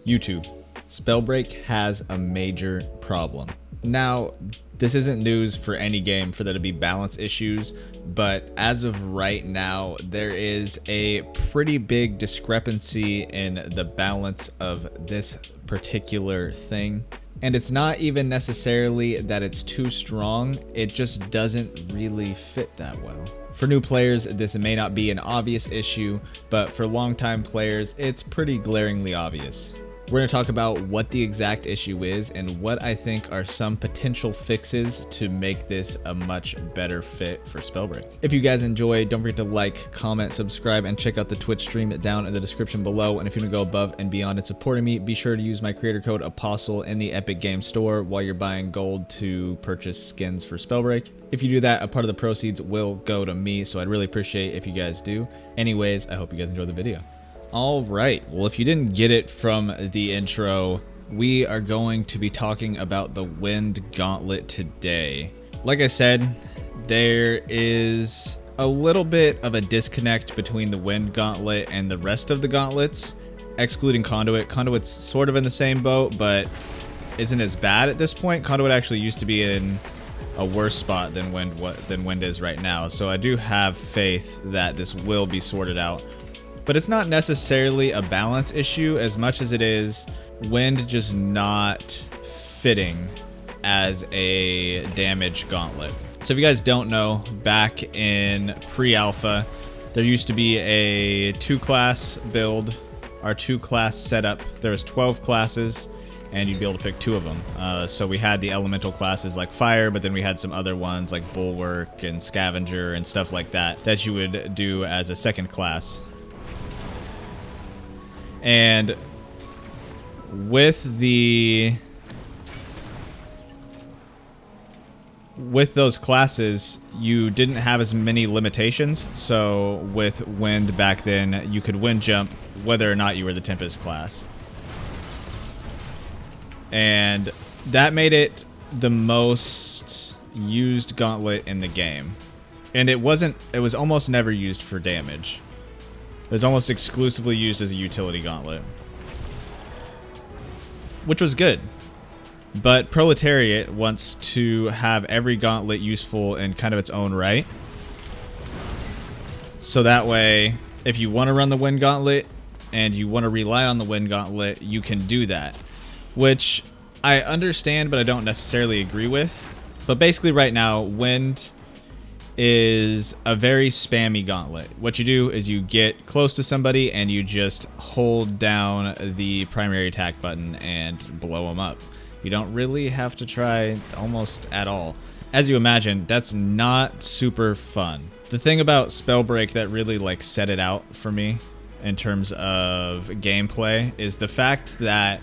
YouTube. Spellbreak has a major problem. Now, this isn't news for any game for there to be balance issues, but as of right now, there is a pretty big discrepancy in the balance of this particular thing. And it's not even necessarily that it's too strong, it just doesn't really fit that well. For new players, this may not be an obvious issue, but for longtime players, it's pretty glaringly obvious. We're going to talk about what the exact issue is and what I think are some potential fixes to make this a much better fit for Spellbreak. If you guys enjoy, don't forget to like, comment, subscribe, and check out the Twitch stream down in the description below. And if you want to go above and beyond in supporting me, be sure to use my creator code APOSTLE in the Epic Games Store while you're buying gold to purchase skins for Spellbreak. If you do that, a part of the proceeds will go to me, so I'd really appreciate if you guys do. Anyways, I hope you guys enjoy the video. Alright, well, if you didn't get it from the intro, we are going to be talking about the Wind Gauntlet today. Like I said, there is a little bit of a disconnect between the Wind Gauntlet and the rest of the gauntlets, excluding Conduit. Conduit's sort of in the same boat, but isn't as bad at this point. Conduit actually used to be in a worse spot than Wind is right now, so I do have faith that this will be sorted out. But it's not necessarily a balance issue as much as it is Wind just not fitting as a damage gauntlet. So if you guys don't know, back in pre-alpha, there used to be a 2-class build, our 2-class setup. There was 12 classes, and you'd be able to pick 2 of them. So we had the elemental classes like Fire, but then we had some other ones like Bulwark and Scavenger and stuff like that that you would do as a 2nd class. And with those classes, you didn't have as many limitations. So with Wind back then, you could wind jump whether or not you were the Tempest class. And that made it the most used gauntlet in the game. And it was almost never used for damage. It was almost exclusively used as a utility gauntlet, which was good. But Proletariat wants to have every gauntlet useful in kind of its own right. So that way, if you want to run the Wind Gauntlet and you want to rely on the Wind Gauntlet, you can do that. Which I understand, but I don't necessarily agree with. But basically right now, Wind is a very spammy gauntlet. What you do is you get close to somebody and you just hold down the primary attack button and blow them up. You don't really have to try almost at all. As you imagine, that's not super fun. The thing about Spellbreak that really set it out for me in terms of gameplay is the fact that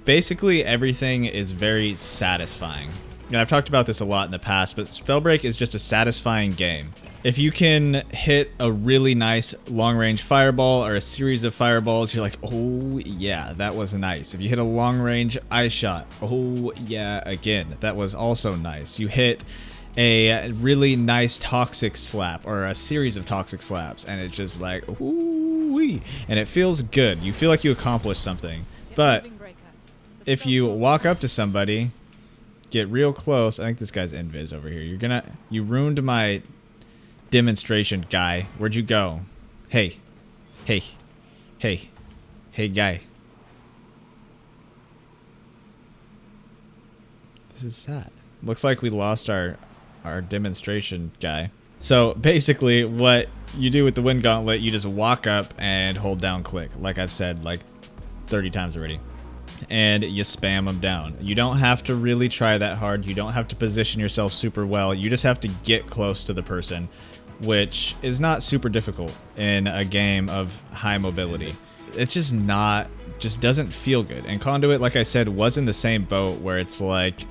basically everything is very satisfying. And I've talked about this a lot in the past, but Spellbreak is just a satisfying game. If you can hit a really nice long-range fireball or a series of fireballs, you're like, oh yeah, that was nice. If you hit a long-range ice shot, oh yeah, again, that was also nice. You hit a really nice toxic slap or a series of toxic slaps, and it's just like, ooh-wee, and it feels good. You feel like you accomplished something. But if you walk up to somebody, get real close. I think this guy's invis over here. You ruined my demonstration, guy. Where'd you go? Hey. Hey. Hey. Hey, guy. This is sad. Looks like we lost our demonstration guy. So basically what you do with the Wind Gauntlet, you just walk up and hold down click. Like I've said 30 times already. And you spam them down. You don't have to really try that hard. You don't have to position yourself super well. You just have to get close to the person, which is not super difficult in a game of high mobility. It's just doesn't feel good. And Conduit, like I said, was in the same boat where it's like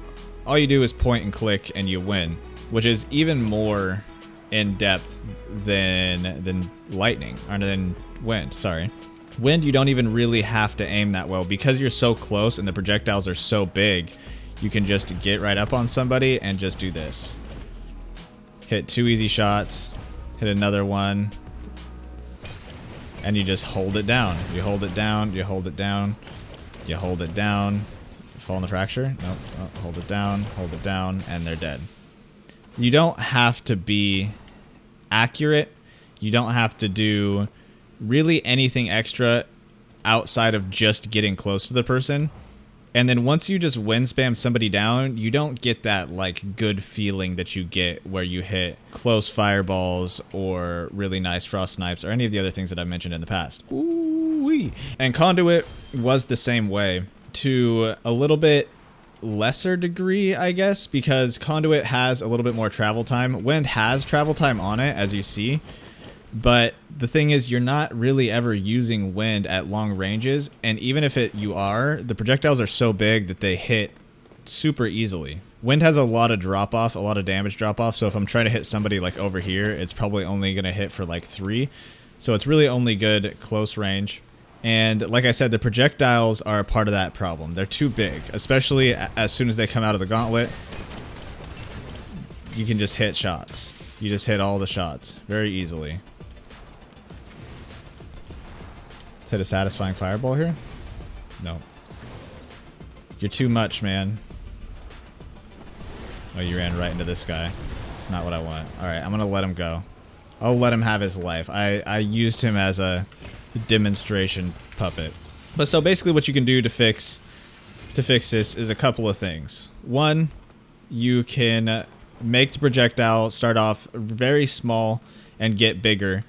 all you do is point and click and you win, which is even more in depth than Lightning, or than Wind, sorry. Wind, you don't even really have to aim that well because you're so close and the projectiles are so big. You can just get right up on somebody and just do this. Hit 2 easy shots, hit another one, and you just hold it down. You hold it down, you hold it down. You hold it down. Fall in the fracture? Nope. Oh, hold it down, and they're dead. You don't have to be accurate. You don't have to do really anything extra outside of just getting close to the person. And then once you just wind spam somebody down, you don't get that like good feeling that you get where you hit close fireballs or really nice frost snipes or any of the other things that I've mentioned in the past. Ooh-wee. And Conduit was the same way, to a little bit lesser degree, I guess, because Conduit has a little bit more travel time. Wind has travel time on it, as you see, but the thing is, you're not really ever using wind at long ranges, and even if you are, the projectiles are so big that they hit super easily. Wind has a lot of drop-off, a lot of damage drop-off, so if I'm trying to hit somebody like over here, it's probably only going to hit for like 3, so it's really only good at close range. And like I said, the projectiles are a part of that problem. They're too big, especially as soon as they come out of the gauntlet. You can just hit shots. You just hit all the shots very easily. Let's hit a satisfying fireball here. No. You're too much, man. Oh, you ran right into this guy. It's not what I want. Alright, I'm gonna let him go. I'll let him have his life. I used him as a demonstration puppet. But so basically what you can do to fix this is a couple of things. One, you can make the projectile start off very small and get bigger,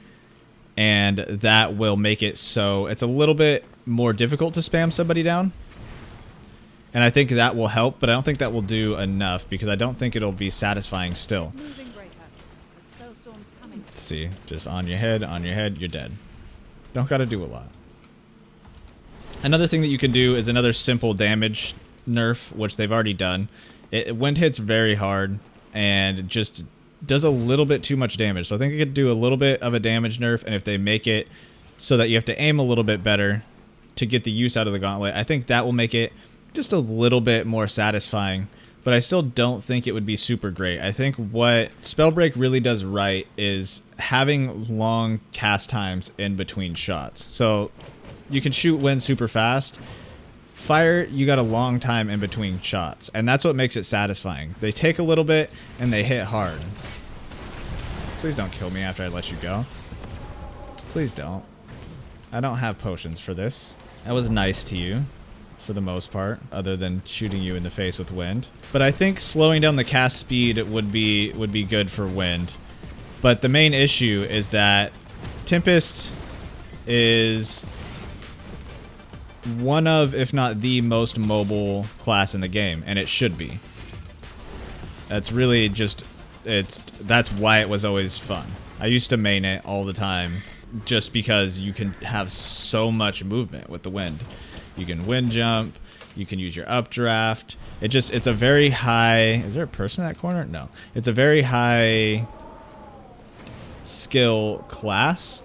and that will make it so it's a little bit more difficult to spam somebody down. And I think that will help, but I don't think that will do enough because I don't think it'll be satisfying still. Let's see, just on your head, you're dead. Don't gotta do a lot. Another thing that you can do is another simple damage nerf, which they've already done. Wind hits very hard and just does a little bit too much damage. So I think it could do a little bit of a damage nerf, and if they make it so that you have to aim a little bit better to get the use out of the gauntlet, I think that will make it just a little bit more satisfying. But I still don't think it would be super great. I think what Spellbreak really does right is having long cast times in between shots. So you can shoot wind super fast. Fire, you got a long time in between shots, and that's what makes it satisfying. They take a little bit and they hit hard. Please don't kill me after I let you go. Please don't. I don't have potions for this. I was nice to you for the most part, other than shooting you in the face with wind. But I think slowing down the cast speed would be good for wind. But the main issue is that Tempest is one of, if not the most mobile class in the game, and it should be. That's really just, that's why it was always fun. I used to main it all the time just because you can have so much movement with the wind. You can wind jump, you can use your updraft. It's a very high, is there a person in that corner? No. It's a very high skill class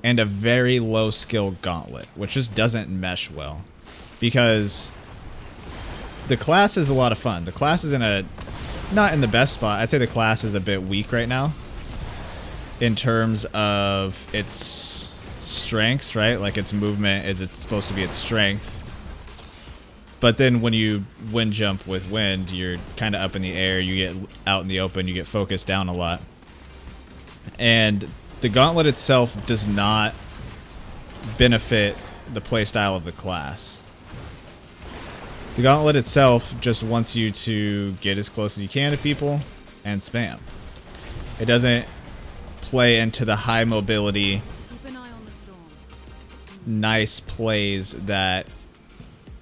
and a very low skill gauntlet, which just doesn't mesh well. Because the class is a lot of fun. The class is not in the best spot. I'd say the class is a bit weak right now in terms of its strengths, right? Like its movement it's supposed to be its strength. But then when you wind jump with wind, you're kind of up in the air, you get out in the open, you get focused down a lot. And the gauntlet itself does not benefit the playstyle of the class. The gauntlet itself just wants you to get as close as you can to people and spam. It doesn't play into the high mobility, nice plays that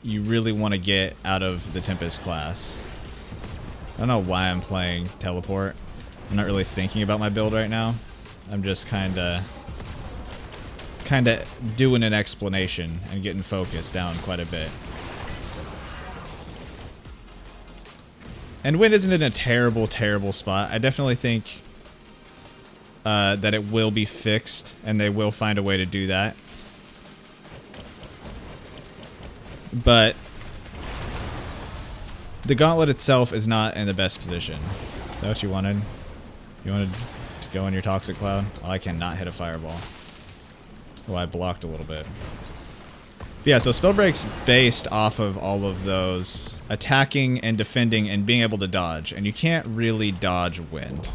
you really want to get out of the Tempest class. I don't know why I'm playing teleport. I'm not really thinking about my build right now. I'm just kind of doing an explanation and getting focused down quite a bit. And wind isn't in a terrible, terrible spot. I definitely think that it will be fixed, and they will find a way to do that. But the gauntlet itself is not in the best position. Is that what you wanted? You wanted to go in your toxic cloud? Oh, I cannot hit a fireball. Oh, I blocked a little bit. But yeah, so Spellbreak's based off of all of those attacking and defending and being able to dodge, and you can't really dodge wind.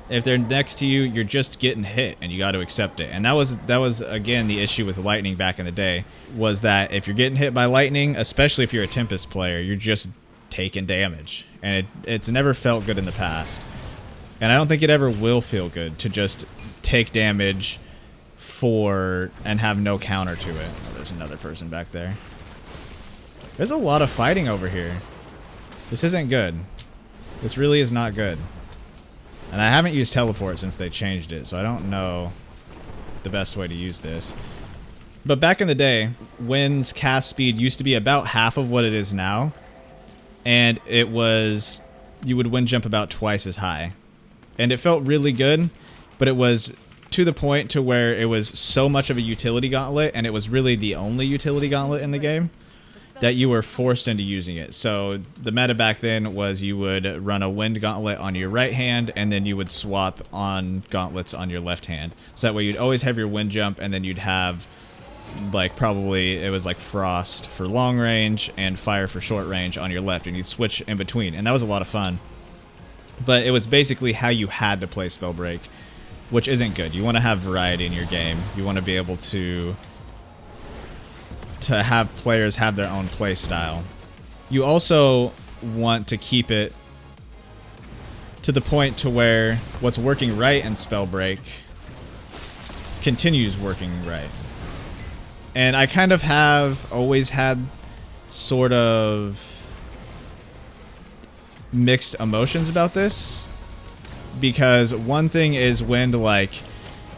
If they're next to you, you're just getting hit, and you got to accept it. And that was again the issue with lightning back in the day, was that if you're getting hit by lightning, especially if you're a Tempest player, you're just taking damage, and it's never felt good in the past. And I don't think it ever will feel good to just take damage and have no counter to it. Oh, there's another person back there. There's a lot of fighting over here. This isn't good. This really is not good. And I haven't used teleport since they changed it, so I don't know the best way to use this. But back in the day, Wind's cast speed used to be about half of what it is now. And it was, you would wind jump about twice as high. And it felt really good, but it was to the point to where it was so much of a utility gauntlet, and it was really the only utility gauntlet in the game, that you were forced into using it. So the meta back then was you would run a wind gauntlet on your right hand, and then you would swap on gauntlets on your left hand. So that way you'd always have your wind jump, and then you'd have, like, probably it was like frost for long range and fire for short range on your left, and you'd switch in between, and that was a lot of fun. But it was basically how you had to play Spellbreak, which isn't good. You want to have variety in your game. You want to be able to have players have their own play style. You also want to keep it to the point to where what's working right in Spellbreak continues working right. And I kind of have always had sort of mixed emotions about this, because one thing is Wind, like,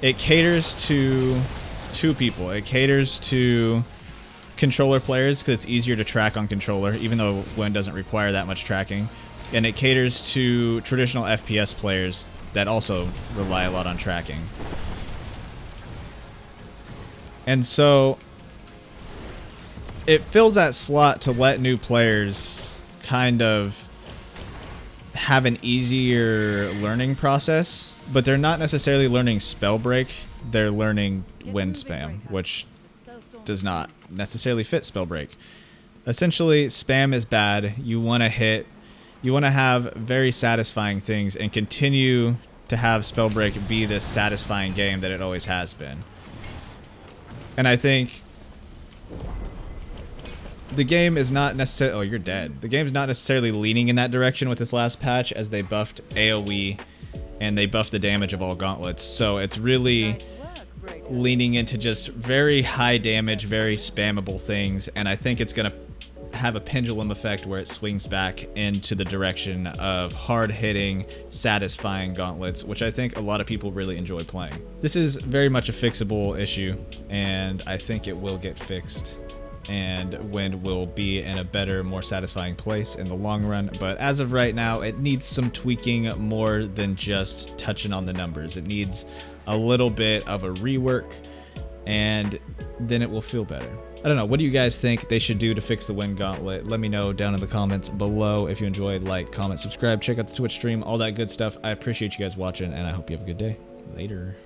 it caters to two people. It caters to controller players because it's easier to track on controller, even though Wind doesn't require that much tracking. And it caters to traditional FPS players that also rely a lot on tracking. And so it fills that slot to let new players kind of have an easier learning process, but they're not necessarily learning Spellbreak, they're learning Wind spam, which does not necessarily fit Spellbreak. Essentially, spam is bad. You want to have very satisfying things and continue to have Spellbreak be this satisfying game that it always has been. And I think the game is not necessarily... Oh, you're dead. The game's not necessarily leaning in that direction with this last patch, as they buffed AoE and they buffed the damage of all gauntlets. So it's really leaning into just very high damage, very spammable things, and I think it's going to have a pendulum effect where it swings back into the direction of hard-hitting, satisfying gauntlets, which I think a lot of people really enjoy playing. This is very much a fixable issue, and I think it will get fixed, and Wind will be in a better, more satisfying place in the long run. But as of right now, it needs some tweaking more than just touching on the numbers. It needs a little bit of a rework, and then it will feel better. I don't know, what do you guys think they should do to fix the Wind Gauntlet? Let me know down in the comments below. If you enjoyed, like, comment, subscribe, check out the Twitch stream, all that good stuff. I appreciate you guys watching, and I hope you have a good day. Later.